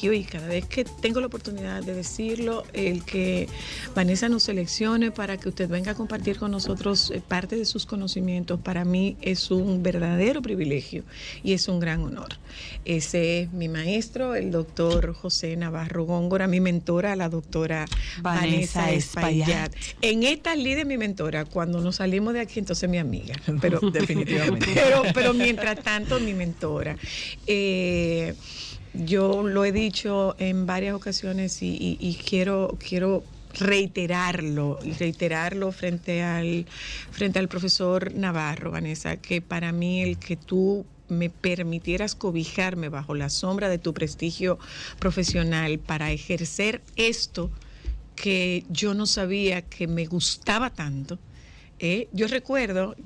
privilegio, y cada vez que tengo la oportunidad de decirlo, el que Vanessa nos seleccione para que usted venga a compartir con nosotros parte de sus conocimientos, para mí es un verdadero privilegio y es un gran honor. Ese es mi maestro, el doctor José Navarro Góngora, mi mentora, la doctora Vanessa Espaillat. En esta líder mi mentora, cuando nos salimos de aquí, entonces mi amiga, pero definitivamente. Pero mientras tanto, mi mentora. Yo lo he dicho en varias ocasiones y quiero reiterarlo frente al profesor Navarro, Vanessa, que para mí el que tú me permitieras cobijarme bajo la sombra de tu prestigio profesional para ejercer esto que yo no sabía que me gustaba tanto. Yo recuerdo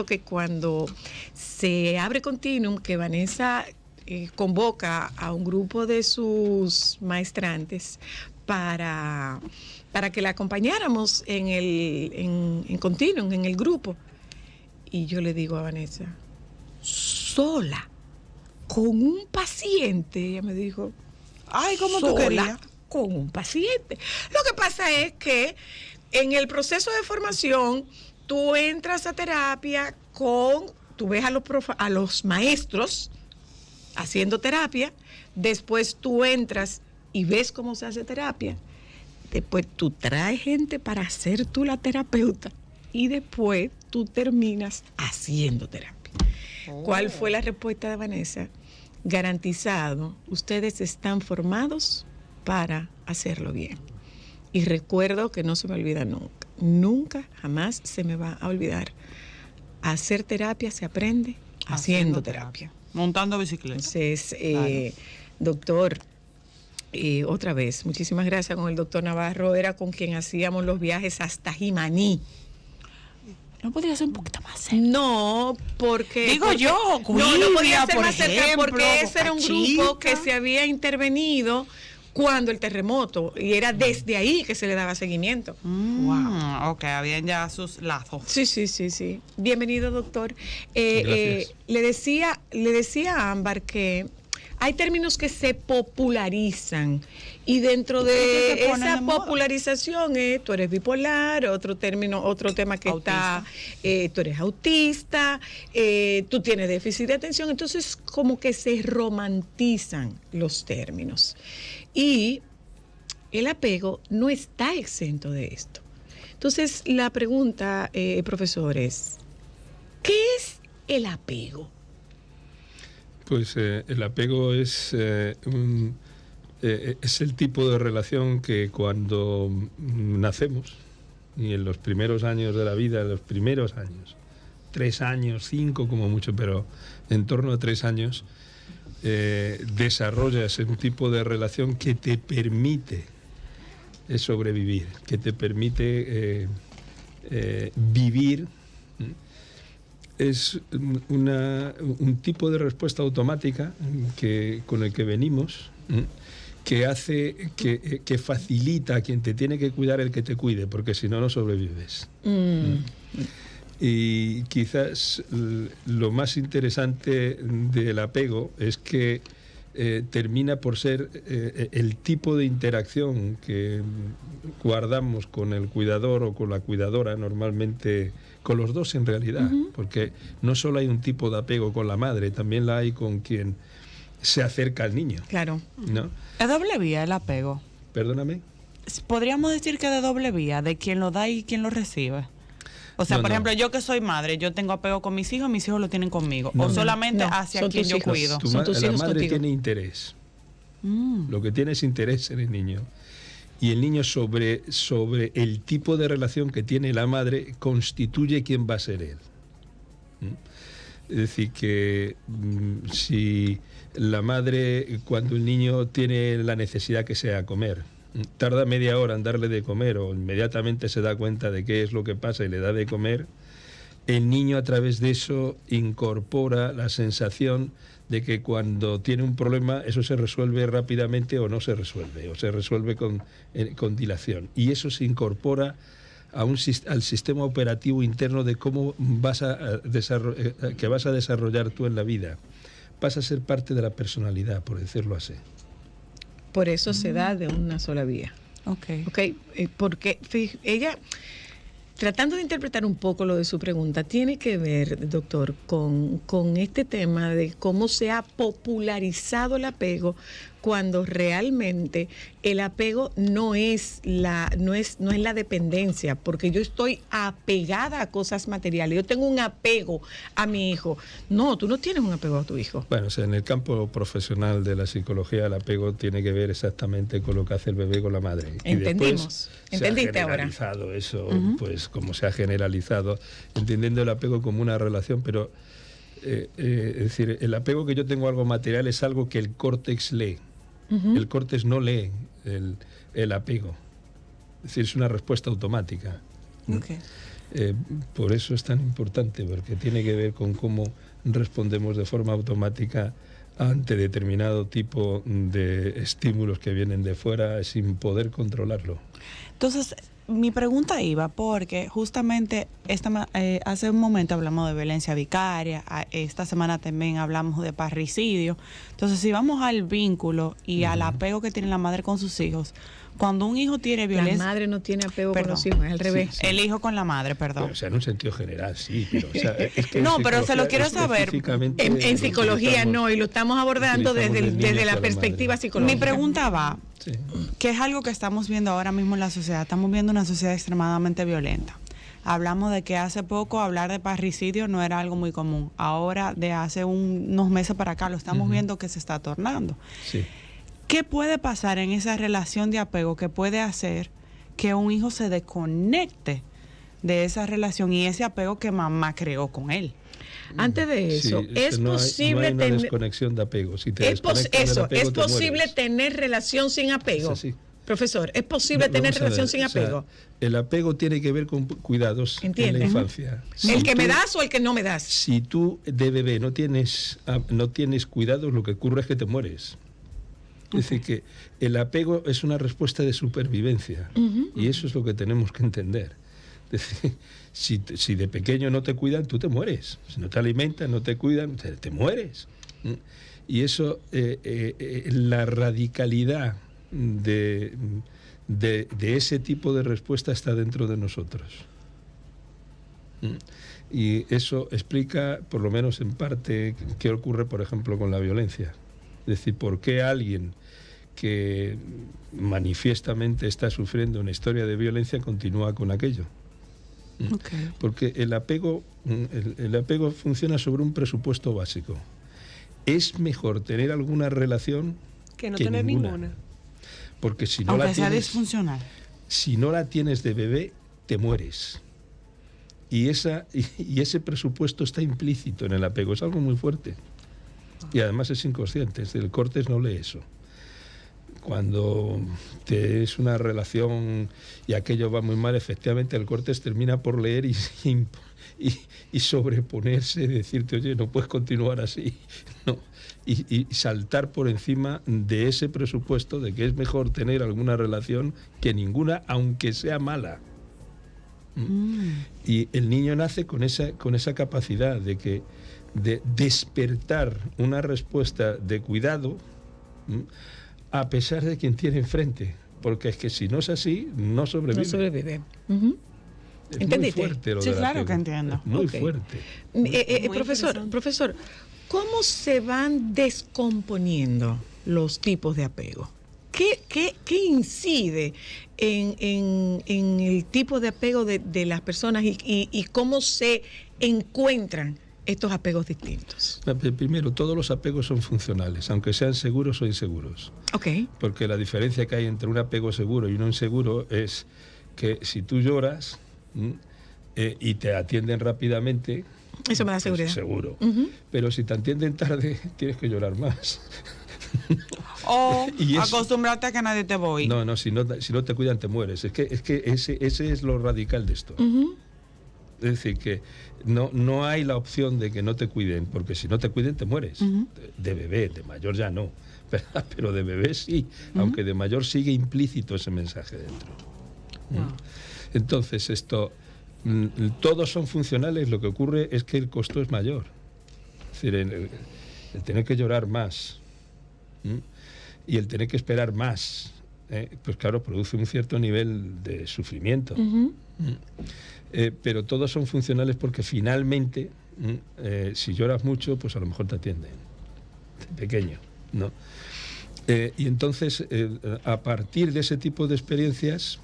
que cuando se abre Continuum, que Vanessa convoca a un grupo de sus maestrantes para que la acompañáramos en Continuum, en el grupo. Y yo le digo a Vanessa, sola, con un paciente, ella me dijo, ay, ¿cómo tú querías? Con un paciente. Lo que pasa es que en el proceso de formación, tú entras a terapia tú ves a los maestros haciendo terapia, después tú entras y ves cómo se hace terapia, después tú traes gente para ser tú la terapeuta y después tú terminas haciendo terapia. ¿Cuál fue la respuesta de Vanessa? Garantizado, ustedes están formados para hacerlo bien. Y recuerdo que no se me olvida nunca, jamás se me va a olvidar. Hacer terapia se aprende haciendo terapia. Montando bicicleta. Entonces, doctor, otra vez, muchísimas gracias. Con el doctor Navarro era con quien hacíamos los viajes hasta Jimaní. ¿No podría ser un poquito más cerca? No, porque... no podía ser más cerca porque ese era un grupo que se había intervenido cuando el terremoto, y era desde ahí que se le daba seguimiento. Wow. Ok, habían ya sus lazos. Sí. Bienvenido, doctor. Le decía a Ámbar que hay términos que se popularizan, y dentro de esa popularización tú eres bipolar, otro tema que autista. Tú eres autista, tú tienes déficit de atención, entonces como que se romantizan los términos. Y el apego no está exento de esto. Entonces la pregunta, profesor, es, ¿qué es el apego? Pues el apego es el tipo de relación que cuando nacemos, y en los primeros años de la vida, 3 años, 5 como mucho, pero en torno a 3 años, desarrollas un tipo de relación que te permite sobrevivir, que te permite vivir. Es un tipo de respuesta automática con el que venimos, que hace que facilita a quien te tiene que cuidar el que te cuide, porque si no, no sobrevives. Y quizás lo más interesante del apego es que termina por ser el tipo de interacción que guardamos con el cuidador o con la cuidadora, normalmente con los dos en realidad, porque no solo hay un tipo de apego con la madre, también la hay con quien se acerca al niño. Claro. ¿No? ¿Es doble vía el apego? Perdóname. ¿Podríamos decir que de doble vía, de quien lo da y quien lo recibe? O sea, por ejemplo, yo que soy madre, yo tengo apego con mis hijos lo tienen conmigo. O solamente hacia quien yo cuido. La madre tiene interés. Lo que tiene es interés en el niño. Y el niño sobre el tipo de relación que tiene la madre constituye quién va a ser él. Es decir, que si la madre, cuando el niño tiene la necesidad que sea comer, tarda media hora en darle de comer o inmediatamente se da cuenta de qué es lo que pasa y le da de comer, el niño a través de eso incorpora la sensación de que cuando tiene un problema eso se resuelve rápidamente o no se resuelve, o se resuelve con dilación. Y eso se incorpora al sistema operativo interno de cómo que vas a desarrollar tú en la vida. Pasa a ser parte de la personalidad, por decirlo así. por eso se da de una sola vía. Okay. Porque ella, tratando de interpretar un poco lo de su pregunta, tiene que ver, doctor, con este tema de cómo se ha popularizado el apego, cuando realmente el apego no es la dependencia, porque yo estoy apegada a cosas materiales. Yo tengo un apego a mi hijo. No, tú no tienes un apego a tu hijo. Bueno, o sea, en el campo profesional de la psicología, el apego tiene que ver exactamente con lo que hace el bebé con la madre. Entendimos. ¿Entendiste ahora? Se ha generalizado eso, pues como se ha generalizado, entendiendo el apego como una relación, pero es decir, el apego que yo tengo a algo material es algo que el córtex lee. El córtex no lee el apego. Es decir, es una respuesta automática. Okay. Por eso es tan importante, porque tiene que ver con cómo respondemos de forma automática ante determinado tipo de estímulos que vienen de fuera sin poder controlarlo. Entonces, mi pregunta iba porque justamente hace un momento hablamos de violencia vicaria, esta semana también hablamos de parricidio. Entonces, si vamos al vínculo y al apego que tiene la madre con sus hijos, cuando un hijo tiene violencia... La madre no tiene apego con los hijos, es al revés. Sí. El hijo con la madre, perdón. Bueno, o sea, en un sentido general, sí, pero... O sea, es que no, pero se lo quiero saber. En psicología no, y lo estamos abordando desde la perspectiva psicológica. Mi pregunta va, que es algo que estamos viendo ahora mismo en la sociedad. Estamos viendo una sociedad extremadamente violenta. Hablamos de que hace poco hablar de parricidio no era algo muy común. Ahora, de hace unos meses para acá, lo estamos viendo que se está tornando. Sí. ¿Qué puede pasar en esa relación de apego que puede hacer que un hijo se desconecte de esa relación y ese apego que mamá creó con él? Antes de eso, es posible tener... No hay una desconexión de apego. Si te es posible tener relación sin apego. Profesor, ¿es posible tener relación sin apego? O sea, el apego tiene que ver con cuidados en la infancia. ¿El que me das o el que no me das? Si tú de bebé no tienes cuidados, lo que ocurre es que te mueres. Es decir, que el apego es una respuesta de supervivencia y eso es lo que tenemos que entender. Es decir, si de pequeño no te cuidan, tú te mueres. Si no te alimentan, no te cuidan, te mueres. Y eso, la radicalidad de ese tipo de respuesta está dentro de nosotros. Y eso explica, por lo menos en parte, qué ocurre, por ejemplo, con la violencia. Es decir, ¿por qué alguien que manifiestamente está sufriendo una historia de violencia continúa con aquello? Okay. Porque el apego funciona sobre un presupuesto básico. Es mejor tener alguna relación que no tener ninguna. Porque si no aunque sea disfuncional. Si no la tienes de bebé, te mueres. Y ese presupuesto está implícito en el apego. Es algo muy fuerte. Y además es inconsciente. El córtex no lee eso. Cuando es una relación y aquello va muy mal, efectivamente el córtex termina por leer y sobreponerse, decirte, oye, no puedes continuar así, no, y saltar por encima de ese presupuesto de que es mejor tener alguna relación que ninguna, aunque sea mala. Y el niño nace con esa capacidad de despertar una respuesta de cuidado, a pesar de quien tiene enfrente, porque es que si no es así, no sobrevive. No sobrevive. Es muy fuerte lo sí, claro apego. que entiendo. Es muy fuerte. Profesor, ¿cómo se van descomponiendo los tipos de apego? ¿Qué incide en el tipo de apego de las personas y cómo se encuentran estos apegos distintos? Primero, todos los apegos son funcionales, aunque sean seguros o inseguros. Okay. Porque la diferencia que hay entre un apego seguro y uno inseguro es que si tú lloras y te atienden rápidamente, eso me da seguridad. Pues seguro. Pero si te atienden tarde, tienes que llorar más. O acostumbrarte a que nadie te voy. No, si no te cuidan, te mueres. Es que ese es lo radical de esto. Es decir, que no hay la opción de que no te cuiden, porque si no te cuiden te mueres. De bebé, de mayor ya no, pero de bebé sí, aunque de mayor sigue implícito ese mensaje dentro. Entonces todos son funcionales, lo que ocurre es que el costo es mayor. Es decir, el tener que llorar más. y el tener que esperar más, pues claro, produce un cierto nivel de sufrimiento. Pero todos son funcionales porque finalmente, si lloras mucho, pues a lo mejor te atienden, pequeño, ¿no? Y entonces, a partir de ese tipo de experiencias,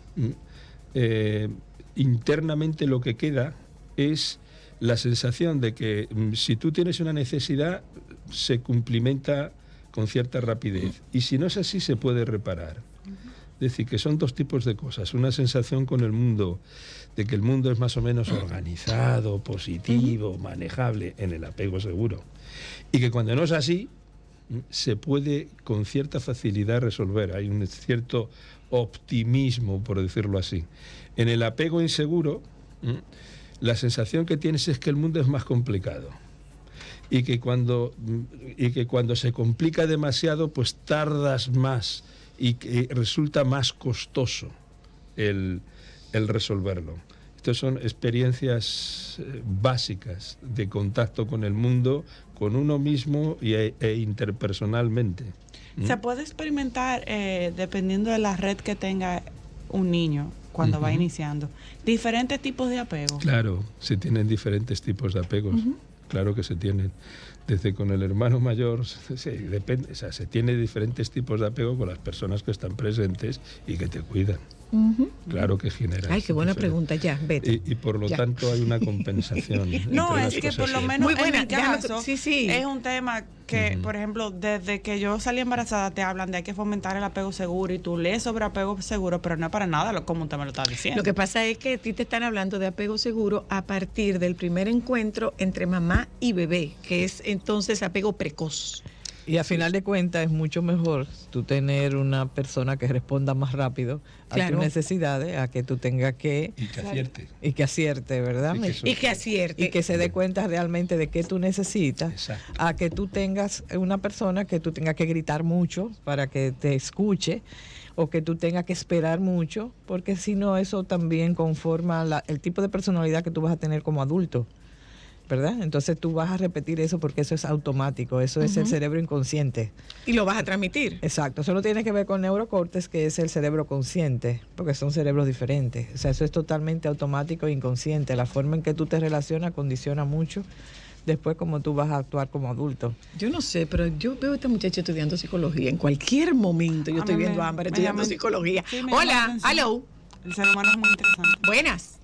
internamente lo que queda es la sensación de que si tú tienes una necesidad, se cumplimenta con cierta rapidez. Y si no es así, se puede reparar. Es decir, que son dos tipos de cosas. Una sensación con el mundo, de que el mundo es más o menos organizado, positivo, manejable, en el apego seguro. Y que cuando no es así, se puede con cierta facilidad resolver. Hay un cierto optimismo, por decirlo así. En el apego inseguro, la sensación que tienes es que el mundo es más complicado y que cuando se complica demasiado, pues tardas más y que resulta más costoso el resolverlo. Estas son experiencias básicas de contacto con el mundo, con uno mismo e interpersonalmente. Se puede experimentar, dependiendo de la red que tenga un niño cuando va iniciando, diferentes tipos de apego. Claro, se tienen diferentes tipos de apegos. Claro que se tienen. Desde con el hermano mayor, depende, o sea, se tiene diferentes tipos de apego con las personas que están presentes y que te cuidan. Claro que genera. Ay, qué buena pregunta, ya, vete. Y por lo tanto hay una compensación. No, es que por lo menos en mi caso sí. Es un tema que, por ejemplo, desde que yo salí embarazada te hablan de hay que fomentar el apego seguro y tú lees sobre apego seguro, pero no es para nada como usted me lo está diciendo. Lo que pasa es que a ti te están hablando de apego seguro a partir del primer encuentro entre mamá y bebé, que es entonces apego precoz. Y a final de cuentas es mucho mejor tú tener una persona que responda más rápido a tus necesidades, a que tú tengas que... Y que acierte. Y que acierte, ¿verdad? Y que acierte. Y que se dé cuenta realmente de qué tú necesitas. Exacto. A que tú tengas una persona que tú tengas que gritar mucho para que te escuche, o que tú tengas que esperar mucho, porque si no eso también conforma el tipo de personalidad que tú vas a tener como adulto, ¿verdad? Entonces tú vas a repetir eso porque eso es automático, eso es el cerebro inconsciente. Y lo vas a transmitir. Exacto, eso no tiene que ver con neurocórtex, que es el cerebro consciente, porque son cerebros diferentes. O sea, eso es totalmente automático e inconsciente. La forma en que tú te relacionas condiciona mucho después cómo tú vas a actuar como adulto. Yo no sé, pero yo veo a esta muchacha estudiando psicología. En cualquier momento yo estoy viendo a Ámbar estudiando psicología. Sí, hola, hello. El ser humano es muy interesante. Buenas.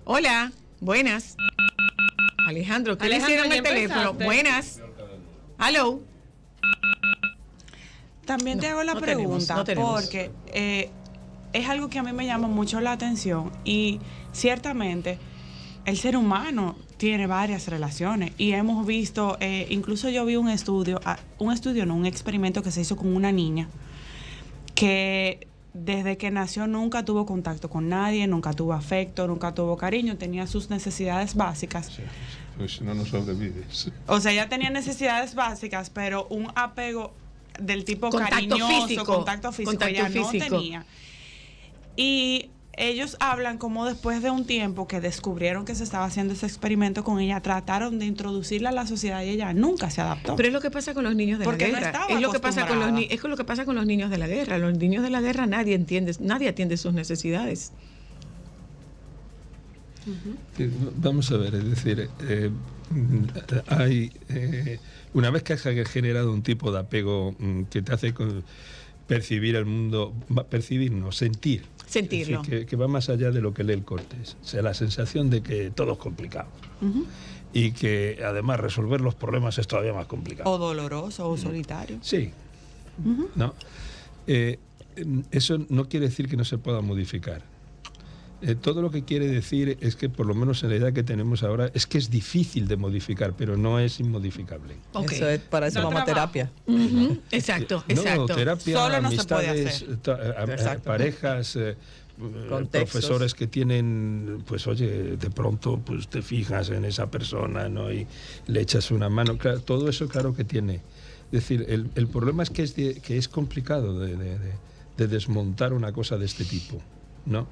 Hola, buenas. Alejandro, ¿qué le hicieron el teléfono? Buenas. Hello. También te hago la pregunta porque es algo que a mí me llama mucho la atención y ciertamente el ser humano tiene varias relaciones y hemos visto, incluso yo vi un experimento que se hizo con una niña que desde que nació nunca tuvo contacto con nadie, nunca tuvo afecto, nunca tuvo cariño, tenía sus necesidades básicas. Sí, pues si no, no sobrevives. O sea, ella tenía necesidades básicas, pero un apego del tipo contacto cariñoso, físico, contacto físico, ella no tenía. Y ellos hablan como después de un tiempo que descubrieron que se estaba haciendo ese experimento con ella, trataron de introducirla a la sociedad y ella nunca se adaptó. Pero es lo que pasa con los niños de porque la guerra. No estaba es lo que pasa con los niños de la guerra. Los niños de la guerra nadie atiende sus necesidades. Vamos a ver, es decir, hay una vez que has generado un tipo de apego que te hace percibir el mundo, sentirlo. Es decir, que va más allá de lo que lee el cortes. O sea, la sensación de que todo es complicado. Y que además resolver los problemas es todavía más complicado. O doloroso o solitario. Sí. ¿No? Eso no quiere decir que no se pueda modificar. Todo lo que quiere decir es que por lo menos en la edad que tenemos ahora es que es difícil de modificar, pero no es inmodificable. Okay. Eso es, para eso vamos a terapia. Exacto. No, terapia, solo no amistades, se puede hacer. parejas, profesores que tienen, pues oye, de pronto pues te fijas en esa persona, ¿no? Y le echas una mano. Claro, todo eso claro que tiene. Es decir, el problema es que es complicado de desmontar una cosa de este tipo, ¿no?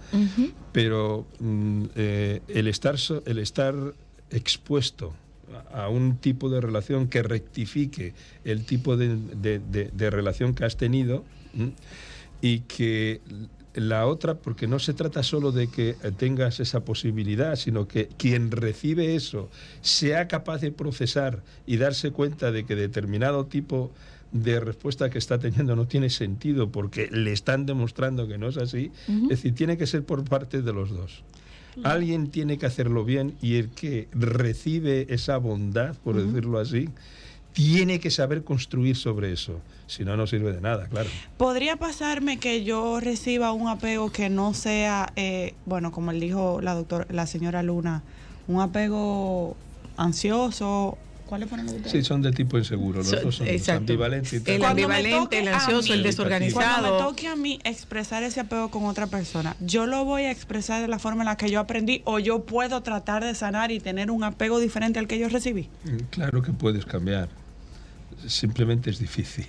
Pero el estar expuesto a un tipo de relación que rectifique el tipo de relación que has tenido, y que la otra, porque no se trata solo de que tengas esa posibilidad, sino que quien recibe eso sea capaz de procesar y darse cuenta de que determinado tipo de respuesta que está teniendo no tiene sentido porque le están demostrando que no es así. Es decir, tiene que ser por parte de los dos. Alguien tiene que hacerlo bien, y el que recibe esa bondad, por decirlo así, tiene que saber construir sobre eso. Si no, no sirve de nada, claro. ¿Podría pasarme que yo reciba un apego que no sea, bueno, como le dijo la señora Luna, un apego ansioso? ¿Cuáles fueron los? Sí, son de tipo inseguro. Los dos son ambivalentes. El ambivalente, el ansioso, el desorganizado. Cuando me toque a mí expresar ese apego con otra persona, ¿yo lo voy a expresar de la forma en la que yo aprendí, o yo puedo tratar de sanar y tener un apego diferente al que yo recibí? Claro que puedes cambiar. Simplemente es difícil.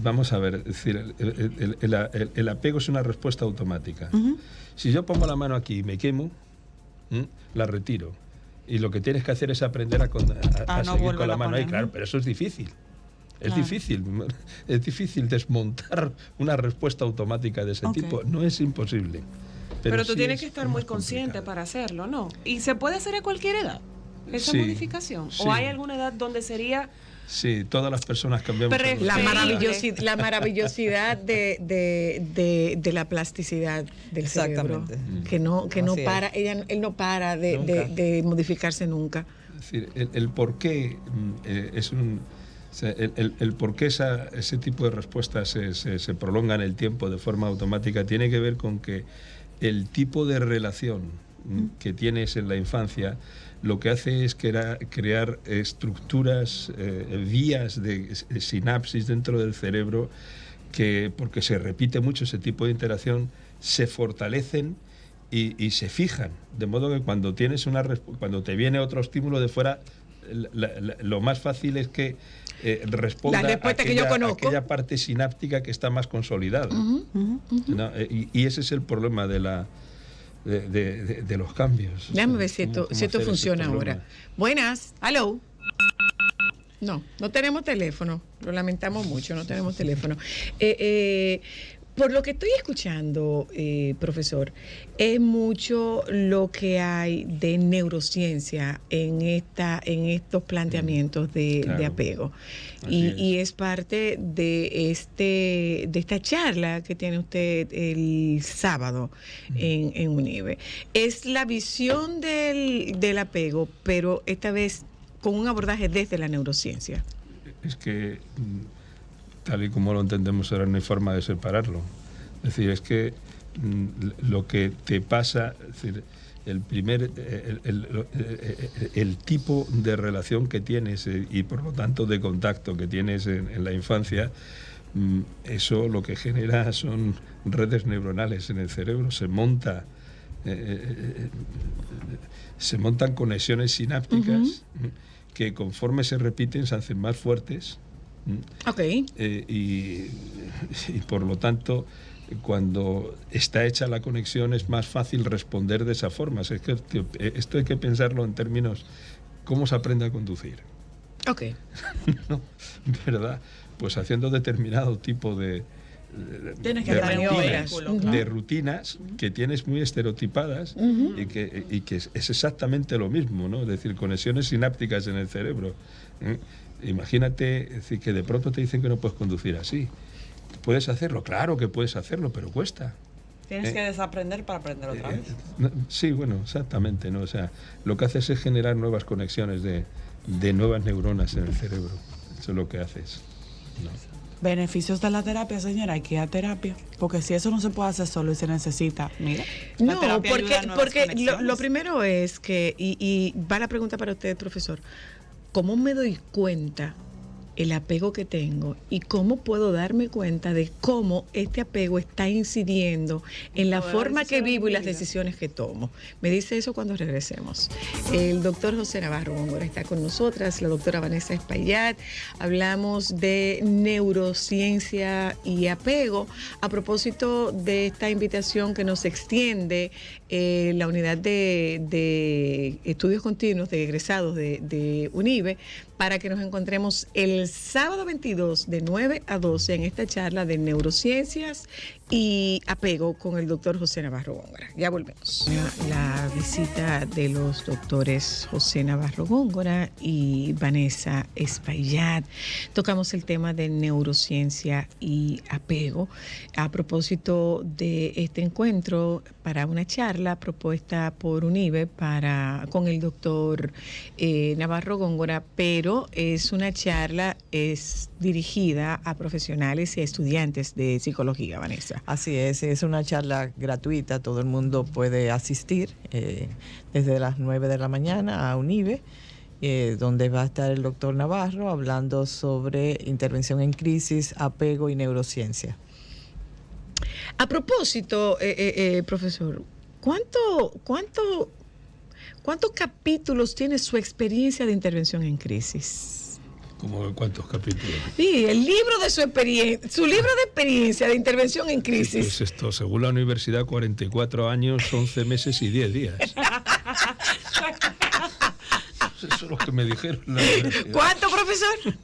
Vamos a ver, es decir, el apego es una respuesta automática. Si yo pongo la mano aquí y me quemo, la retiro. Y lo que tienes que hacer es aprender a seguir con la mano ahí. Claro, pero eso es difícil. Es difícil. Es difícil desmontar una respuesta automática de ese tipo. No es imposible. Pero tú tienes que estar muy consciente para hacerlo, ¿no? ¿Y se puede hacer a cualquier edad esa modificación? Sí. ¿O hay alguna edad donde sería...? Sí, todas las personas cambiamos. La maravillosidad de la plasticidad del cerebro, que no para, él no para de modificarse nunca. Es decir, el por qué es un... O sea, el por qué ese tipo de respuestas se prolonga en el tiempo de forma automática tiene que ver con que el tipo de relación que tienes en la infancia lo que hace es crear estructuras, vías de sinapsis dentro del cerebro que, porque se repite mucho ese tipo de interacción, se fortalecen y se fijan. De modo que cuando te viene otro estímulo de fuera, lo más fácil es que responda a aquella parte sináptica que está más consolidada. ¿No? Y ese es el problema de los cambios. Déjame ver si esto funciona ahora. Buenas, hello. No tenemos teléfono. Lo lamentamos mucho, no tenemos teléfono. Por lo que estoy escuchando, profesor, es mucho lo que hay de neurociencia en estos planteamientos de apego. Y es parte de esta charla que tiene usted el sábado en UNIBE. Es la visión del apego, pero esta vez con un abordaje desde la neurociencia. Es que... tal y como lo entendemos ahora, no hay forma de separarlo. Es decir, es que lo que te pasa, es decir, el tipo de relación que tienes y por lo tanto de contacto que tienes en la infancia, eso lo que genera son redes neuronales en el cerebro. Se montan conexiones sinápticas que conforme se repiten se hacen más fuertes. Y por lo tanto, cuando está hecha la conexión es más fácil responder de esa forma. Es que esto hay que pensarlo en términos cómo se aprende a conducir. ¿No? ¿Verdad? Pues haciendo determinado tipo de rutinas que tienes muy estereotipadas y que es exactamente lo mismo, ¿no? Es decir, conexiones sinápticas en el cerebro. Imagínate, es decir, que de pronto te dicen que no puedes conducir así. ¿Puedes hacerlo? Claro que puedes hacerlo, pero cuesta. Tienes que desaprender para aprender otra vez. Sí, bueno, exactamente, ¿no? O sea, lo que haces es generar nuevas conexiones de nuevas neuronas en el cerebro. Eso es lo que haces, ¿no? Beneficios de la terapia, señora, hay que ir a terapia, porque si eso no se puede hacer solo y se necesita, mira. No, porque lo primero es que, y va la pregunta para usted, profesor, ¿cómo me doy cuenta el apego que tengo y cómo puedo darme cuenta de cómo este apego está incidiendo en la forma que vivo y las decisiones que tomo. Me dice eso cuando regresemos. El doctor José Navarro Góngora está con nosotras, la doctora Vanessa Espaillat. Hablamos de neurociencia y apego a propósito de esta invitación que nos extiende la unidad de estudios continuos de egresados de UNIBE, para que nos encontremos el sábado 22 de 9 a 12 en esta charla de neurociencias y apego con el doctor José Navarro Góngora. Ya volvemos. La visita de los doctores José Navarro Góngora y Vanessa Espaillat. Tocamos el tema de neurociencia y apego a propósito de este encuentro para una charla propuesta por UNIBE con el doctor Navarro Góngora, pero es una charla dirigida a profesionales y estudiantes de psicología, Vanessa. Así es una charla gratuita, todo el mundo puede asistir desde las 9 de la mañana a UNIBE, donde va a estar el doctor Navarro hablando sobre intervención en crisis, apego y neurociencia. A propósito, profesor, ¿cuántos capítulos tiene su experiencia de intervención en crisis? ¿Cómo cuántos capítulos? Sí, el libro de su experiencia, su libro de experiencia de intervención en crisis. Pues esto, según la universidad, 44 años, 11 meses y 10 días. Eso es lo que me dijeron. ¿Cuánto, profesor?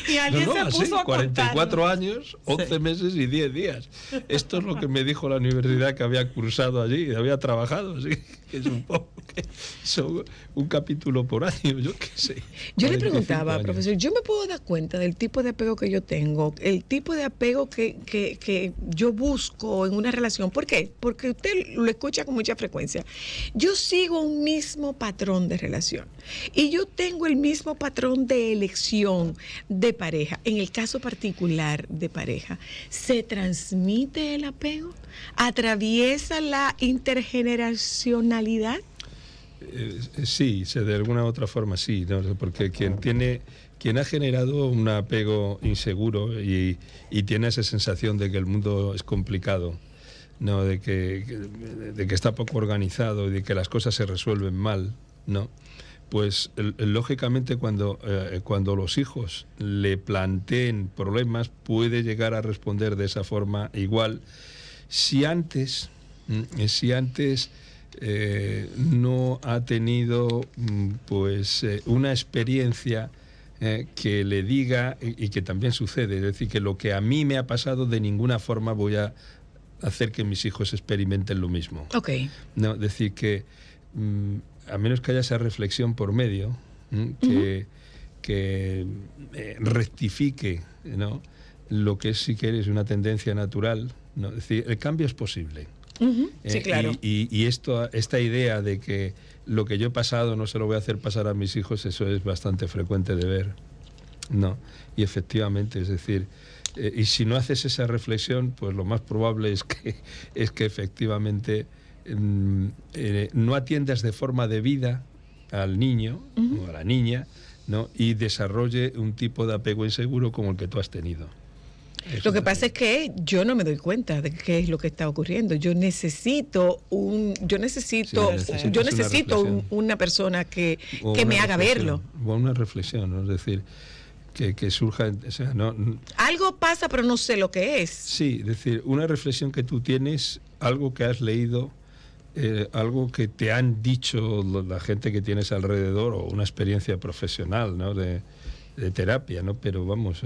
Y alguien se puso así, a 44 años, 11 meses y 10 días. Esto es lo que me dijo la universidad que había cursado allí, había trabajado, así que supongo que son un capítulo por año, yo qué sé. Yo le preguntaba, años. Profesor, yo me puedo dar cuenta del tipo de apego que yo tengo, el tipo de apego que yo busco en una relación. ¿Por qué? Porque usted lo escucha con mucha frecuencia. Yo sigo un mismo patrón de relación y yo tengo el mismo patrón de elección de pareja. En el caso particular de pareja, ¿se transmite el apego? ¿Atraviesa la intergeneracionalidad? Sí, de alguna u otra forma sí, ¿no? Porque quien ha generado un apego inseguro y tiene esa sensación de que el mundo es complicado, ¿no? de que está poco organizado y de que las cosas se resuelven mal, ¿no? Pues lógicamente cuando los hijos le planteen problemas puede llegar a responder de esa forma igual. Si antes no ha tenido una experiencia que le diga, y que también sucede, es decir, que lo que a mí me ha pasado de ninguna forma voy a hacer que mis hijos experimenten lo mismo. Okay. No, es decir, que a menos que haya esa reflexión por medio, que rectifique, ¿no?, lo que es, si quieres, una tendencia natural, ¿no? Es decir, el cambio es posible. Sí, claro. Y esta idea de que lo que yo he pasado no se lo voy a hacer pasar a mis hijos, eso es bastante frecuente de ver, ¿no? Y efectivamente, es decir, y si no haces esa reflexión, pues lo más probable es que efectivamente no atiendas de forma debida al niño o a la niña, ¿no?, y desarrolle un tipo de apego inseguro como el que tú has tenido. Lo que pasa es que yo no me doy cuenta de qué es lo que está ocurriendo. Yo necesito una persona que me haga verlo. O una reflexión, ¿no? Es decir, que surja, o sea, no. Algo pasa, pero no sé lo que es. Sí, es decir, una reflexión que tú tienes, algo que has leído, algo que te han dicho la gente que tienes alrededor, o una experiencia profesional, ¿no?, de terapia, ¿no? Pero vamos,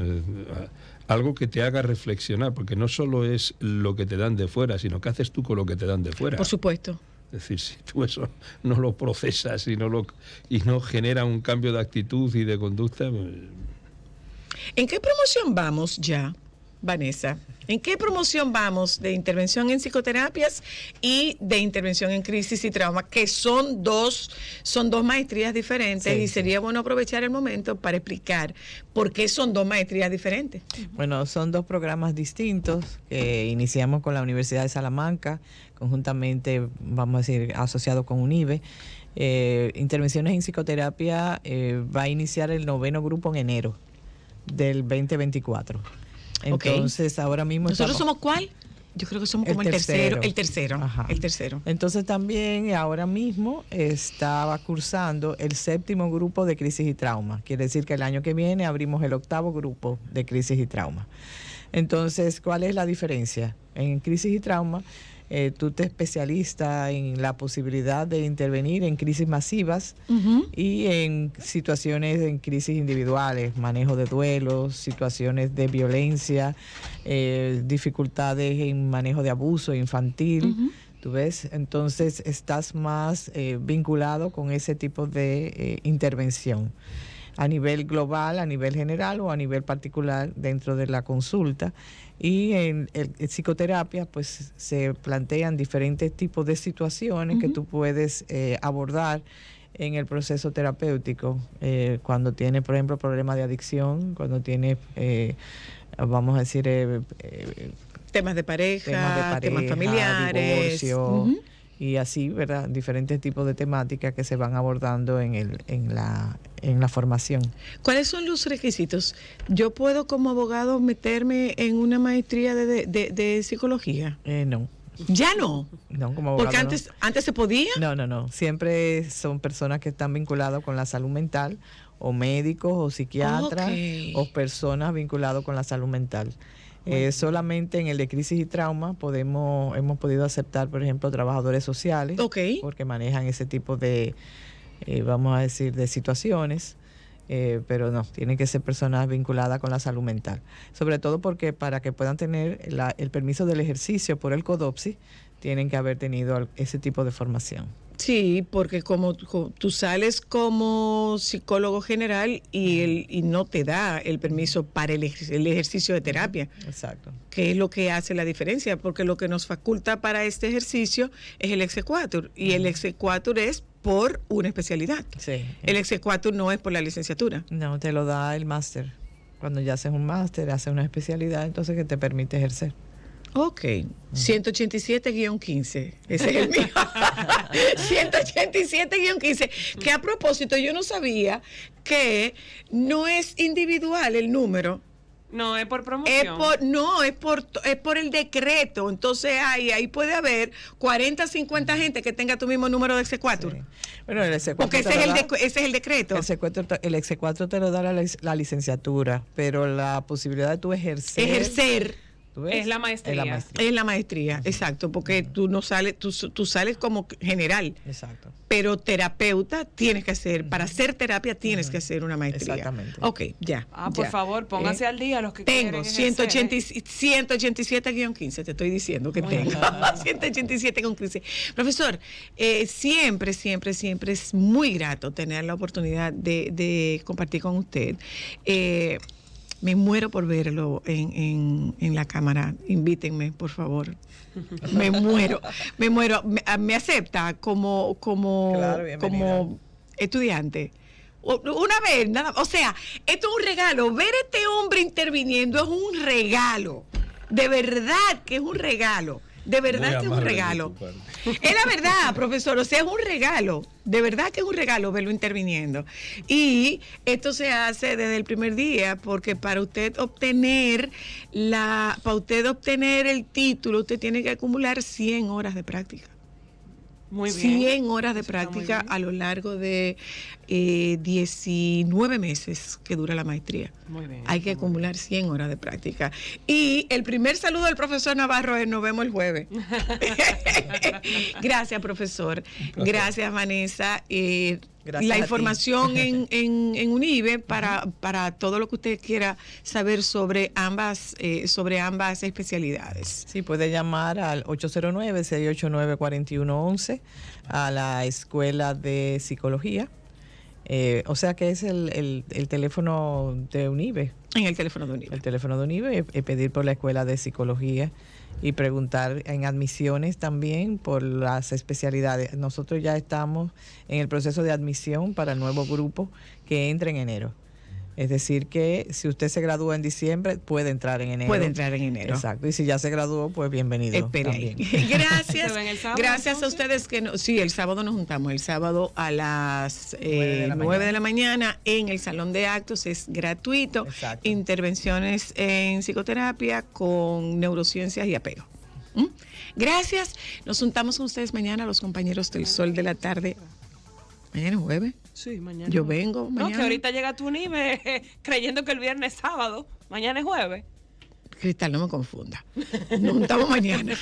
algo que te haga reflexionar, porque no solo es lo que te dan de fuera, sino qué haces tú con lo que te dan de fuera. Por supuesto. Es decir, si tú eso no lo procesas y no genera un cambio de actitud y de conducta. ¿En qué promoción vamos ya, Vanessa? ¿En qué promoción vamos de intervención en psicoterapias y de intervención en crisis y trauma? Que son dos maestrías diferentes, sí, y sería bueno aprovechar el momento para explicar por qué son dos maestrías diferentes. Bueno, son dos programas distintos que iniciamos con la Universidad de Salamanca, conjuntamente, vamos a decir, asociado con UNIBE. Intervenciones en psicoterapia va a iniciar el 9º grupo en enero del 2024. Entonces, ahora mismo ¿nosotros somos cuál? Yo creo que somos como el tercero. Ajá. El tercero. Entonces también ahora mismo estaba cursando el 7º grupo de crisis y trauma. Quiere decir que el año que viene abrimos el 8º grupo de crisis y trauma. Entonces, ¿cuál es la diferencia? En crisis y trauma, tú te especialistas en la posibilidad de intervenir en crisis masivas y en situaciones en crisis individuales, manejo de duelos, situaciones de violencia, dificultades en manejo de abuso infantil. ¿Tú ves? Entonces estás más vinculado con ese tipo de intervención a nivel global, a nivel general o a nivel particular dentro de la consulta. Y en psicoterapia pues se plantean diferentes tipos de situaciones que tú puedes abordar en el proceso terapéutico, cuando tienes, por ejemplo, problemas de adicción, cuando tienes, vamos a decir, temas de pareja, temas familiares, divorcio, y así, ¿verdad? Diferentes tipos de temáticas que se van abordando en la formación. ¿Cuáles son los requisitos? ¿Yo puedo como abogado meterme en una maestría de psicología? No. ¿Ya no? No, como abogado. Porque antes se podía. No. Siempre son personas que están vinculadas con la salud mental, o médicos, o psiquiatras, o personas vinculadas con la salud mental. Solamente en el de crisis y trauma hemos podido aceptar, por ejemplo, trabajadores sociales, porque manejan ese tipo de, vamos a decir, de situaciones, pero no, tienen que ser personas vinculadas con la salud mental. Sobre todo porque para que puedan tener el permiso del ejercicio por el CODOPSI, tienen que haber tenido ese tipo de formación. Sí, porque como tú sales como psicólogo general y no te da el permiso para el ejercicio de terapia. Exacto. Que es lo que hace la diferencia, porque lo que nos faculta para este ejercicio es el exequatur, y el exequatur es por una especialidad. Sí. El exequatur no es por la licenciatura. No, te lo da el máster. Cuando ya haces un máster, haces una especialidad, entonces que te permite ejercer. Ok, 187-15, ese es el mío. 187-15, que a propósito yo no sabía que no es individual el número. No, es por promoción. Es por el decreto. Entonces ahí puede haber 40, 50 gente que tenga tu mismo número de exequatur. Sí. Bueno, el exequatur porque ese es el decreto. El exequatur te lo da la licenciatura, pero la posibilidad de tú ejercer es la maestría. Es la maestría, exacto, porque tú no sales, tú sales como general. Exacto. Pero terapeuta tienes que hacer, para hacer terapia tienes que hacer una maestría. Exactamente. Ok, ya. Por favor, póngase al día los que tengo quieren 187-15, te estoy diciendo que tengo. 187-15. Profesor, siempre es muy grato tener la oportunidad de compartir con usted. Me muero por verlo en la cámara. Invítenme, por favor. Me muero. Me acepta como estudiante. Una vez, nada. O sea, esto es un regalo. Ver a este hombre interviniendo es un regalo. De verdad que es un regalo. De verdad que es un regalo. Es la verdad, profesor, o sea, es un regalo. De verdad que es un regalo verlo interviniendo. Y esto se hace desde el primer día, porque para usted obtener el título, usted tiene que acumular 100 horas de práctica. Muy bien. 100 horas de práctica a lo largo de 19 meses que dura la maestría. Muy bien. Hay que acumular 100 horas de práctica. Y el primer saludo del profesor Navarro es: nos vemos el jueves. Gracias, profesor. Gracias, Vanessa. Gracias la información en UNIBE para todo lo que usted quiera saber sobre ambas especialidades. Sí, puede llamar al 809-689-4111 a la Escuela de Psicología. O sea que es el teléfono de UNIBE. En el teléfono de UNIBE. El teléfono de UNIBE, pedir por la Escuela de Psicología y preguntar en admisiones también por las especialidades. Nosotros ya estamos en el proceso de admisión para el nuevo grupo que entra en enero. Es decir, que si usted se gradúa en diciembre, puede entrar en enero. Puede entrar en enero. Exacto. Y si ya se graduó, pues bienvenido. Espera ahí. Gracias. Gracias a ustedes que sí, el sábado nos juntamos. El sábado a las 9 de la mañana en el Salón de Actos. Es gratuito. Exacto. Intervenciones en psicoterapia con neurociencias y apego. Gracias. Nos juntamos con ustedes mañana, los compañeros del Sol de la Tarde. ¿Mañana es jueves? Sí, mañana. Yo vengo mañana. No, que ahorita llega tu nivel creyendo que el viernes es sábado. Mañana es jueves. Cristal, no me confunda. Nos juntamos mañana.